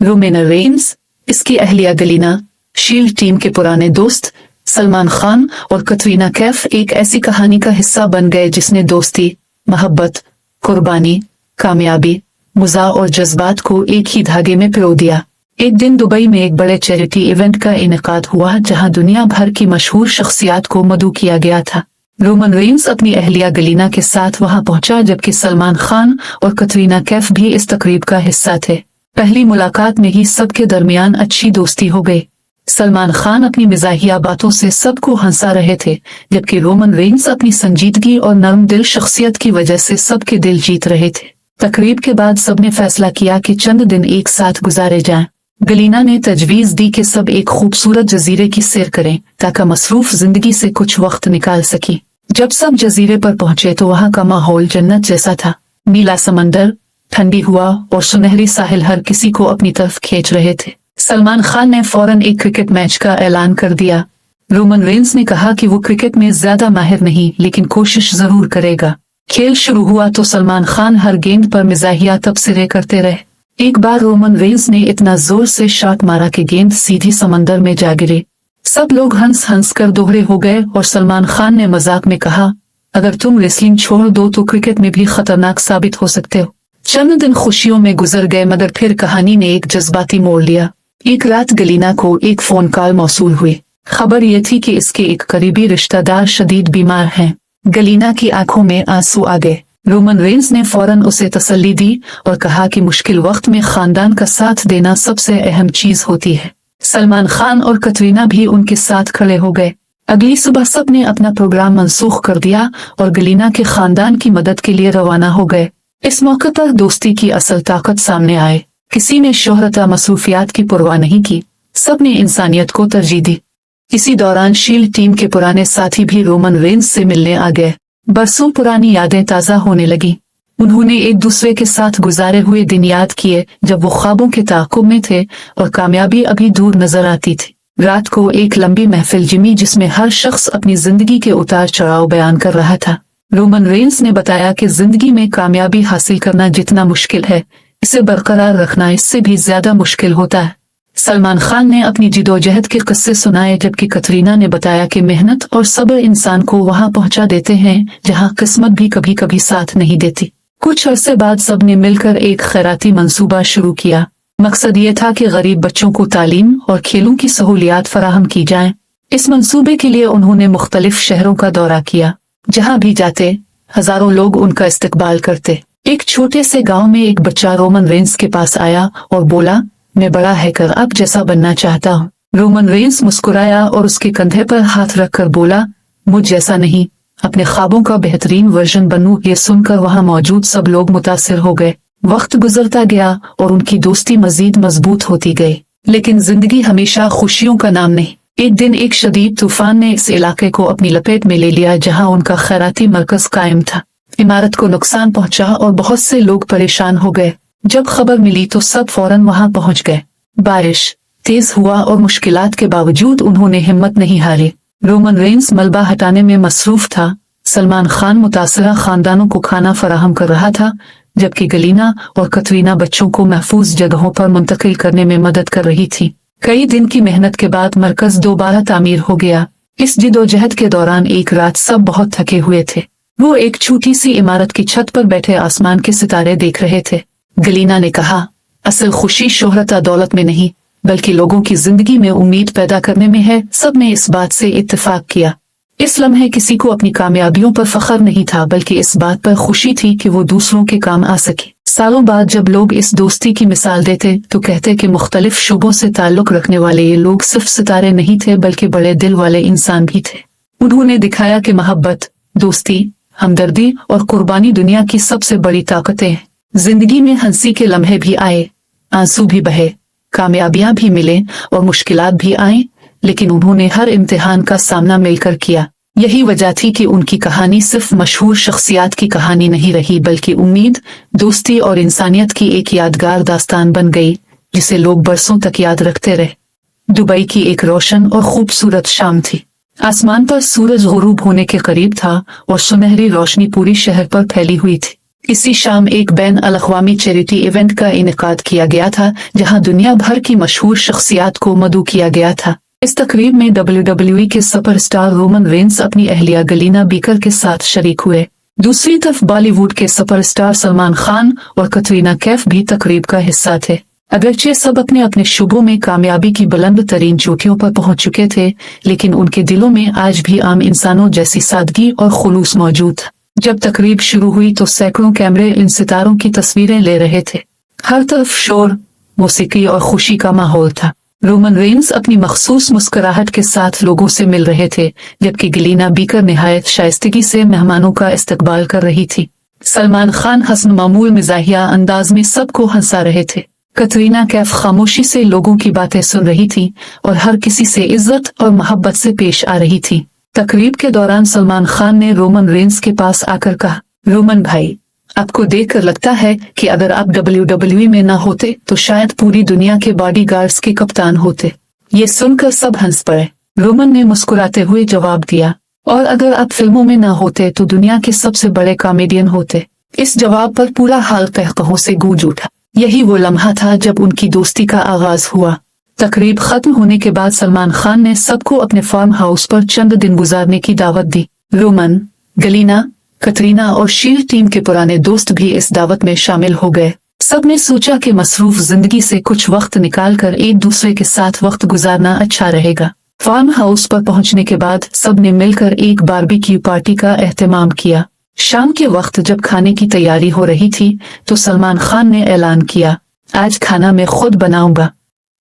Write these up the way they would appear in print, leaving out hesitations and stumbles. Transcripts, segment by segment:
रोमेना Reigns, इसकी अहलिया Galina, shield team के पुराने दोस्त सलमान खान और कटरीना कैफ एक ऐसी कहानी का हिस्सा बन गए जिसने दोस्ती, मोहब्बत, कुर्बानी, कामयाबी, मज़ाक और जज्बात को एक ही धागे में पिरो दिया। एक दिन दुबई में एक बड़े चैरिटी इवेंट का इनेकाद हुआ जहां दुनिया भर की मशहूर शख्सियात को मदऊ किया गया था। रोमन रेंस अपनी अहलिया गलीना के साथ वहां पहुंचा, जबकि सलमान खान और कटरीना कैफ भी इस तकरीब का हिस्सा थे। पहली मुलाकात में ही सबके दरमियान अच्छी दोस्ती हो गई। सलमान खान अपनी मिजाहिया बातों से सबको हंसा रहे थे, जबकि रोमन रेंस अपनी संजीदगी और नरम दिल शख्सियत की वजह से सबके दिल जीत रहे थे। तकरीब के बाद सबने फैसला किया कि चंद दिन एक साथ गुजारे जाएं। गलीना ने तजवीज दी कि सब एक खूबसूरत जजीरे की सैर करें ताकि मसरूफ जिंदगी से कुछ वक्त निकाल सकी। जब सब जजीरे पर पहुंचे तो वहां का माहौल जन्नत जैसा था। नीला समंदर, ठंडी हवा और सुनहरी साहिल हर किसी को अपनी तरफ खींच रहे थे। सलमान खान ने फौरन एक क्रिकेट मैच का ऐलान कर दिया। रोमन रेंस ने कहा कि वो क्रिकेट में ज्यादा माहिर नहीं, लेकिन कोशिश जरूर करेगा। खेल शुरू हुआ तो सलमान खान हर गेंद पर मिजाहिया तबसरे करते रहे। एक बार रोमन रेंस ने इतना जोर से शॉट मारा कि गेंद सीधी समंदर में जा गिरी। सब लोग हंस हंस कर दोहरे हो गए और सलमान खान ने मजाक में कहा, अगर तुम रेसलिंग छोड़ दो तो क्रिकेट में भी खतरनाक साबित हो सकते हो। चंद दिन खुशियों में गुजर गए, मगर फिर कहानी ने एक जज्बाती मोड़ लिया। एक रात गलीना को एक फोन कॉल मौसूल हुई। खबर ये थी कि इसके एक करीबी रिश्तेदार शदीद बीमार हैं। गलीना की आंखों में आंसू आ गए। रोमन रेंस ने फौरन उसे तसल्ली दी और कहा कि मुश्किल वक्त में खानदान का साथ देना सबसे अहम चीज होती है। सलमान खान और कटरीना भी उनके साथ खड़े हो गए। अगली सुबह सब ने अपना प्रोग्राम मनसूख कर दिया और गलीना के खानदान की मदद के लिए रवाना हो गए। इस मौके पर दोस्ती की असल ताकत सामने आए। किसी ने शोहरत या मसरूफियात की परवाह नहीं की, सब ने इंसानियत को तरजीह दी। इसी दौरान शील्ड टीम के पुराने साथी भी रोमन रेंस से मिलने आ गए। बरसों पुरानी यादें ताज़ा होने लगी। उन्होंने एक दूसरे के साथ गुजारे हुए दिन याद किए जब वो ख्वाबों के ताक़ुब में थे और कामयाबी अभी दूर नजर आती थी। रात को एक लंबी महफिल जमी जिसमें हर शख्स अपनी जिंदगी के उतार चढ़ाव बयान कर रहा था। रोमन रेंस ने बताया कि जिंदगी में कामयाबी हासिल करना जितना मुश्किल है, इसे बरकरार रखना इससे भी ज्यादा मुश्किल होता है। सलमान खान ने अपनी जिदोजहद के किस्से सुनाए, जबकि कटरीना ने बताया कि मेहनत और सब्र इंसान को वहां पहुंचा देते हैं जहां किस्मत भी कभी कभी साथ नहीं देती। कुछ अरसे बाद सब ने मिलकर एक खैराती मंसूबा शुरू किया। मकसद ये था कि गरीब बच्चों को तालीम और खेलों की सहूलियात फराहम की जाएं। इस मंसूबे के लिए उन्होंने मुख्तलिफ शहरों का दौरा किया। जहां भी जाते हजारों लोग उनका इस्तकबाल करते। एक छोटे से गांव में एक बच्चा रोमन रेंस के पास आया और बोला, मैं बड़ा हैकर आप जैसा बनना चाहता हूँ। रोमन रेंस मुस्कुराया और उसके कंधे पर हाथ रखकर बोला, मुझ जैसा नहीं, अपने ख्वाबों का बेहतरीन वर्जन बनूं। ये सुनकर वहां मौजूद सब लोग मुतासिर हो गए। वक्त गुजरता गया और उनकी दोस्ती मजीद मजबूत होती गई। लेकिन जिंदगी हमेशा खुशियों का नाम नहीं। एक दिन एक शदीद तूफान ने इस इलाके को अपनी लपेट में ले लिया जहां उनका खैराती मरकज कायम था। इमारत को नुकसान पहुंचा और बहुत से लोग परेशान हो गए। जब खबर मिली तो सब फौरन वहां पहुंच गए। बारिश तेज हुआ और मुश्किलात के बावजूद उन्होंने हिम्मत नहीं हारी। रोमन रेंस मलबा हटाने में मसरूफ था। सलमान खान मुतासरा खानदानों को खाना फराहम कर रहा था, जबकि गलीना और कटरीना बच्चों को महफूज जगहों पर मुंतकिल करने में मदद कर रही थी। कई दिन की मेहनत के बाद मरकज दोबारा तामीर हो गया। इस जिदोजहद के दौरान एक रात सब बहुत थके हुए थे। वो एक छोटी सी इमारत की छत पर बैठे आसमान के सितारे देख रहे थे। गलीना ने कहा, असल खुशी शोहरत या दौलत में नहीं, बल्कि लोगों की जिंदगी में उम्मीद पैदा करने में है। सब ने इस बात से इत्तेफाक किया। इस लम्हे किसी को अपनी कामयाबियों पर फख्र नहीं था, बल्कि इस बात पर खुशी थी कि वो दूसरों के काम आ सके। सालों बाद जब लोग इस दोस्ती की मिसाल देते तो कहते कि मुख्तलिफ शुबों से ताल्लुक रखने वाले ये लोग सिर्फ सितारे नहीं थे, बल्कि बड़े दिल वाले इंसान भी थे। उन्होंने दिखाया कि मोहब्बत, दोस्ती, हमदर्दी और कुर्बानी दुनिया की सबसे बड़ी ताकतें हैं। जिंदगी में हंसी के लम्हे भी आए, आंसू भी बहे, कामयाबियां भी मिले और मुश्किलात भी आए, लेकिन उन्होंने हर इम्तिहान का सामना मिलकर किया। यही वजह थी कि उनकी कहानी सिर्फ मशहूर शख्सियात की कहानी नहीं रही, बल्कि उम्मीद, दोस्ती और इंसानियत की एक यादगार दास्तान बन गई, जिसे लोग बरसों तक याद रखते रहे। दुबई की एक रोशन और खूबसूरत शाम थी। आसमान पर सूरज गुरूब होने के करीब था और सुनहरी रोशनी पूरी शहर पर फैली हुई थी। इसी शाम एक बैन अल-अक़वामी चैरिटी इवेंट का इनेकाद किया गया था, जहां दुनिया भर की मशहूर शख्सियात को मदऊ किया गया था। इस तकरीब में WWE के सुपरस्टार रोमन रेंस अपनी अहलिया गलीना बीकर के साथ शरीक हुए। दूसरी तरफ बॉलीवुड के सुपरस्टार सलमान खान और कटरीना कैफ भी तकरीब का हिस्सा थे। अगरचे सब अपने अपने शुबों में कामयाबी की बुलंद तरीन चोटियों पर पहुंच चुके थे, लेकिन उनके दिलों में आज भी आम इंसानों जैसी सादगी और खुलूस मौजूद था। जब तकरीब शुरू हुई तो सैकड़ों कैमरे इन सितारों की तस्वीरें ले रहे थे। हर तरफ शोर, मौसीकी और खुशी का माहौल था। रोमन रेंस अपनी मखसूस मुस्कुराहट के साथ लोगों से मिल रहे थे, जबकि गलीना बीकर निहायत शाइस्तगी से मेहमानों का इस्तकबाल कर रही थी। सलमान खान हसन मामूल मिजाहिया अंदाज में सबको हंसा रहे थे। कटरीना कैफ खामोशी से लोगों की बातें सुन रही थी और हर किसी से इज्जत और मोहब्बत से पेश आ रही थी। तकरीब के दौरान सलमान खान ने रोमन रेंस के पास आकर कहा, रोमन भाई, आपको देखकर लगता है कि अगर आप WWE में ना होते तो शायद पूरी दुनिया के बॉडीगार्ड्स के कप्तान होते। ये सुनकर सब हंस पड़े। रोमन ने मुस्कुराते हुए जवाब दिया, और अगर आप फिल्मों में ना होते तो दुनिया के सबसे बड़े कॉमेडियन होते। इस जवाब पर पूरा हाल कहकहों से गूंज उठा। यही वो लम्हा था जब उनकी दोस्ती का आगाज हुआ। तकरीब खत्म होने के बाद सलमान खान ने सबको अपने फार्म हाउस पर चंद दिन गुजारने की दावत दी। रोमन, गलीना, कटरीना और शील्ड टीम के पुराने दोस्त भी इस दावत में शामिल हो गए। सब ने सोचा कि मसरूफ जिंदगी से कुछ वक्त निकालकर एक दूसरे के साथ वक्त गुजारना अच्छा रहेगा। फार्म हाउस पर पहुंचने के बाद सब ने मिलकर एक बारबेक्यू पार्टी का एहतमाम किया। शाम के वक्त जब खाने की तैयारी हो रही थी तो सलमान खान ने ऐलान किया, आज खाना मैं खुद बनाऊंगा।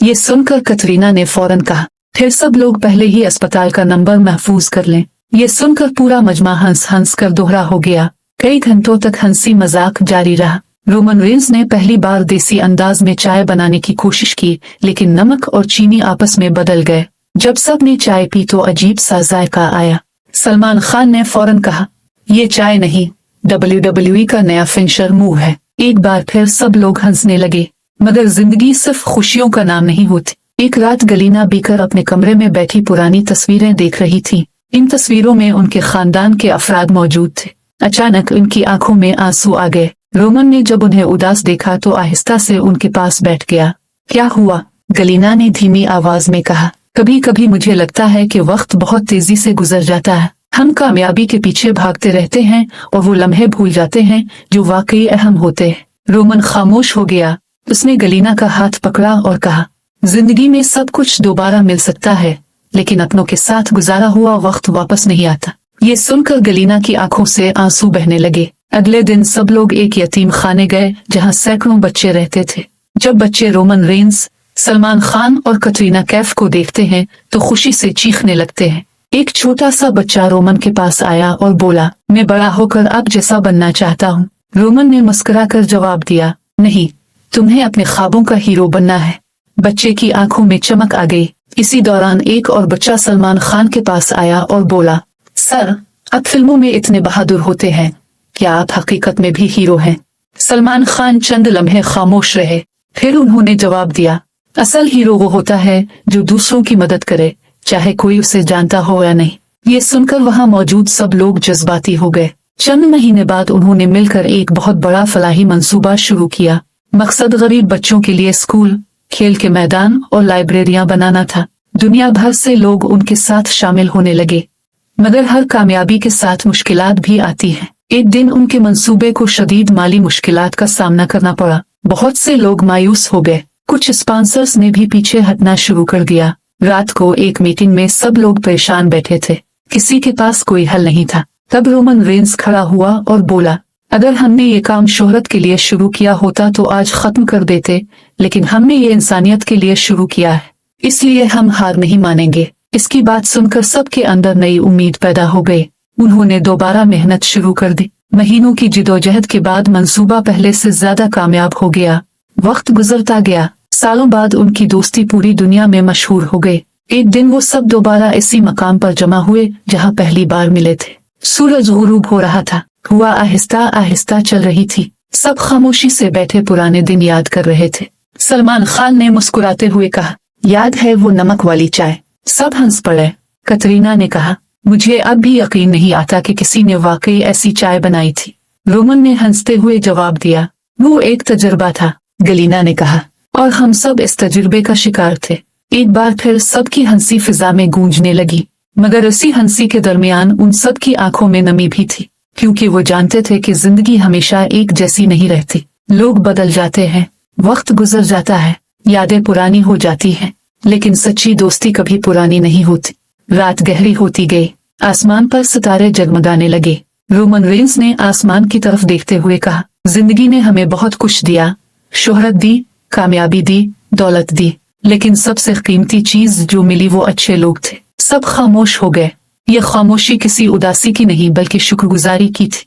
ये सुनकर कटरीना ने फौरन कहा, फिर सब लोग पहले ही अस्पताल का नंबर महफूज कर लें। ये सुनकर पूरा मजमा हंस हंस कर दोहरा हो गया। कई घंटों तक हंसी मजाक जारी रहा। रोमन रेंस ने पहली बार देसी अंदाज में चाय बनाने की कोशिश की, लेकिन नमक और चीनी आपस में बदल गए। जब सब ने चाय पी तो अजीब सा जायका आया। सलमान खान ने फौरन कहा, ये चाय नहीं, WWE का नया फिनिशर मूव है। एक बार फिर सब लोग हंसने लगे। मगर जिंदगी सिर्फ खुशियों का नाम नहीं होती। एक रात गलीना बीकर अपने कमरे में बैठी पुरानी तस्वीरें देख रही थी। इन तस्वीरों में उनके खानदान के अफराद मौजूद थे। अचानक उनकी आंखों में आंसू आ गए। रोमन ने जब उन्हें उदास देखा तो आहिस्ता से उनके पास बैठ गया। क्या हुआ? गलीना ने धीमी आवाज में कहा, कभी कभी मुझे लगता है कि वक्त बहुत तेजी से गुजर जाता है। हम कामयाबी के पीछे भागते रहते हैं और वो लम्हे भूल जाते हैं जो वाकई अहम होते हैं। रोमन खामोश हो गया। उसने गलीना का हाथ पकड़ा और कहा, जिंदगी में सब कुछ दोबारा मिल सकता है, लेकिन अपनों के साथ गुजारा हुआ वक्त वापस नहीं आता। ये सुनकर गलीना की आंखों से आंसू बहने लगे। अगले दिन सब लोग एक यतीम खाने गए जहां सैकड़ों बच्चे रहते थे। जब बच्चे रोमन रेंस, सलमान खान और कटरीना कैफ को देखते हैं तो खुशी से चीखने लगते हैं। एक छोटा सा बच्चा रोमन के पास आया और बोला, मैं बड़ा होकर आप जैसा बनना चाहता हूँ। रोमन ने मुस्कुराकर जवाब दिया, नहीं, तुम्हें अपने ख्वाबों का हीरो बनना है। बच्चे की आंखों में चमक आ गई। इसी दौरान एक और बच्चा सलमान खान के पास आया और बोला, सर, आप फिल्मों में इतने बहादुर होते हैं, क्या आप हकीकत में भी हीरो हैं? सलमान खान चंद लम्हे खामोश रहे, फिर उन्होंने जवाब दिया, असल हीरो वो होता है जो दूसरों की मदद करे, चाहे कोई उसे जानता हो या नहीं। ये सुनकर वहां मौजूद सब लोग जज्बाती हो गए। चंद महीने बाद उन्होंने मिलकर एक बहुत बड़ा फलाही मंसूबा शुरू किया। मकसद गरीब बच्चों के लिए स्कूल, खेल के मैदान और लाइब्रेरियां बनाना था। दुनिया भर से लोग उनके साथ शामिल होने लगे। मगर हर कामयाबी के साथ मुश्किलात भी आती हैं। एक दिन उनके मंसूबे को शदीद माली मुश्किलात का सामना करना पड़ा। बहुत से लोग मायूस हो गए। कुछ स्पॉन्सर्स ने भी पीछे हटना शुरू कर दिया। रात को एक मीटिंग में सब लोग परेशान बैठे थे। किसी के पास कोई हल नहीं था। तब रोमन रेंस खड़ा हुआ और बोला, अगर हमने ये काम शोहरत के लिए शुरू किया होता तो आज खत्म कर देते, लेकिन हमने ये इंसानियत के लिए शुरू किया है, इसलिए हम हार नहीं मानेंगे। इसकी बात सुनकर सबके अंदर नई उम्मीद पैदा हो गई। उन्होंने दोबारा मेहनत शुरू कर दी। महीनों की जिदोजहद के बाद मंसूबा पहले से ज्यादा कामयाब हो गया। वक्त गुजरता गया। सालों बाद उनकी दोस्ती पूरी दुनिया में मशहूर हो गई। एक दिन वो सब दोबारा इसी मकाम पर जमा हुए जहां पहली बार मिले थे। सूरज गुरूब हो रहा था। हुआ आहिस्ता आहिस्ता चल रही थी। सब खामोशी से बैठे पुराने दिन याद कर रहे थे। सलमान खान ने मुस्कुराते हुए कहा, याद है वो नमक वाली चाय? सब हंस पड़े। कटरीना ने कहा, मुझे अब भी यकीन नहीं आता कि किसी ने वाकई ऐसी चाय बनाई थी। रोमन ने हंसते हुए जवाब दिया, वो एक तजुर्बा था। गलीना ने कहा, और हम सब इस तजुर्बे का शिकार थे। एक बार फिर सबकी हंसी फिजा में गूंजने लगी, मगर उसी हंसी के दरमियान उन सब की आंखों में नमी भी थी, क्योंकि वो जानते थे कि जिंदगी हमेशा एक जैसी नहीं रहती। लोग बदल जाते हैं, वक्त गुजर जाता है, यादें पुरानी हो जाती हैं, लेकिन सच्ची दोस्ती कभी पुरानी नहीं होती। रात गहरी होती गई, आसमान पर सितारे जगमगाने लगे। रोमन रेंस ने आसमान की तरफ देखते हुए कहा, जिंदगी ने हमें बहुत कुछ दिया, शोहरत दी, कामयाबी दी, दौलत दी, लेकिन सबसे कीमती चीज जो मिली वो अच्छे लोग थे। सब खामोश हो गए। ये खामोशी किसी उदासी की नहीं बल्कि शुक्रगुजारी की थी,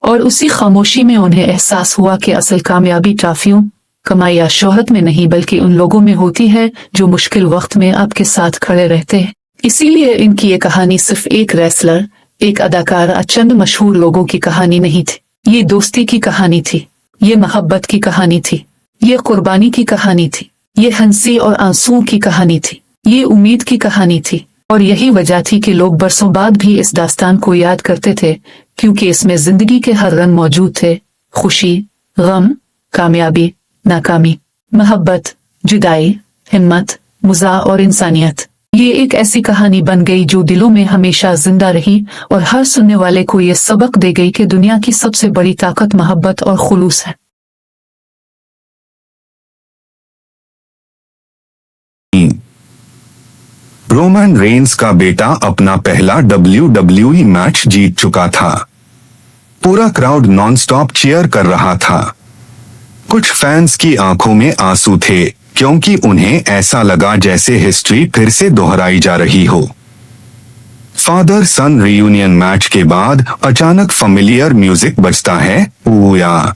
और उसी खामोशी में उन्हें एहसास हुआ कि असल कामयाबी ट्रॉफियों, कमाई या शोहरत में नहीं बल्कि उन लोगों में होती है जो मुश्किल वक्त में आपके साथ खड़े रहते हैं। इसीलिए इनकी ये कहानी सिर्फ एक रेसलर, एक अदाकार या चंद मशहूर लोगों की कहानी नहीं थी। ये दोस्ती की कहानी थी, ये मोहब्बत की कहानी थी, ये कुर्बानी की कहानी थी, ये हंसी और आंसुओं की कहानी थी, ये उम्मीद की कहानी थी। और यही वजह थी कि लोग बरसों बाद भी इस दास्तान को याद करते थे, क्योंकि इसमें जिंदगी के हर रंग मौजूद थे। खुशी, गम, कामयाबी, नाकामी, मोहब्बत, जुदाई, हिम्मत, मज़ा और इंसानियत। ये एक ऐसी कहानी बन गई जो दिलों में हमेशा जिंदा रही और हर सुनने वाले को ये सबक दे गई कि दुनिया की सबसे बड़ी ताकत मोहब्बत और खुलूस है। रोमन रेंस का बेटा अपना पहला WWE मैच जीत चुका था। पूरा क्राउड नॉनस्टॉप चीयर कर रहा था। कुछ फैंस की आंखों में आंसू थे, क्योंकि उन्हें ऐसा लगा जैसे हिस्ट्री फिर से दोहराई जा रही हो। फादर सन रियूनियन मैच के बाद अचानक फेमिलियर म्यूजिक बजता है, ऊया।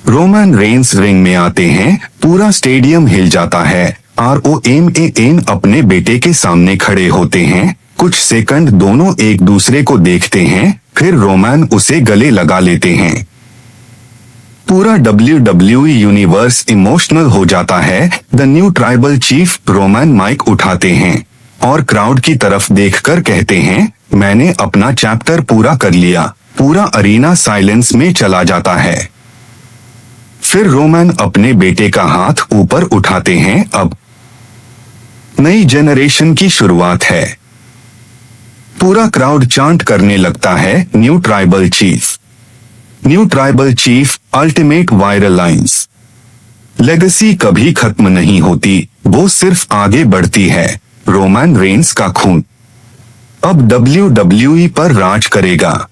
रोमन रेंस रिंग में आते हैं, पूरा स्टेडियम हिल जाता है। ROMAN अपने बेटे के सामने खड़े होते हैं। कुछ सेकंड दोनों एक दूसरे को देखते हैं, फिर रोमन उसे गले लगा लेते हैं। पूरा WWE यूनिवर्स इमोशनल हो जाता है। The new tribal chief Roman mic उठाते हैं और क्राउड की तरफ देखकर कहते हैं, मैंने अपना चैप्टर पूरा कर लिया। पूरा अरीना साइलेंस में चला जाता है। फिर रोमन अपने बेटे का हाथ ऊपर उठाते हैं। अब नई जनरेशन की शुरुआत है। पूरा क्राउड चांट करने लगता है, new tribal chief, new tribal chief, ultimate viral lines. Legacy कभी खत्म नहीं होती, वो सिर्फ आगे बढ़ती है। रोमन रेंस का खून अब WWE पर राज करेगा।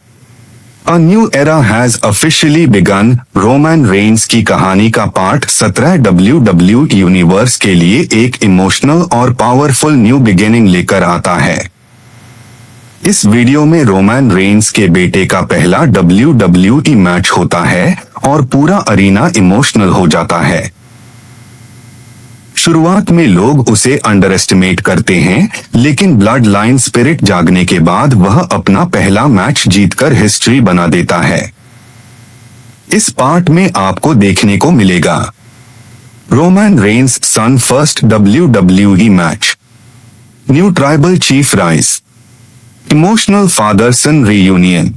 A new era has officially begun। Roman Reigns की कहानी का पार्ट 17 WWE यूनिवर्स के लिए एक इमोशनल और पावरफुल न्यू बिगिनिंग लेकर आता है। इस वीडियो में रोमन रेंस के बेटे का पहला WWE मैच होता है और पूरा अरीना इमोशनल हो जाता है। शुरुआत में लोग उसे अंडर एस्टिमेट करते हैं, लेकिन ब्लड लाइन स्पिरिट जागने के बाद वह अपना पहला मैच जीतकर हिस्ट्री बना देता है। इस पार्ट में आपको देखने को मिलेगा Roman Reigns son first WWE match, new tribal chief rise, emotional father son reunion,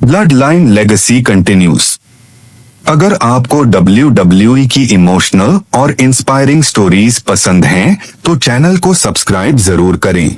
bloodline legacy continues. अगर आपको WWE की इमोशनल और इंस्पायरिंग स्टोरीज पसंद हैं, तो चैनल को सब्सक्राइब जरूर करें।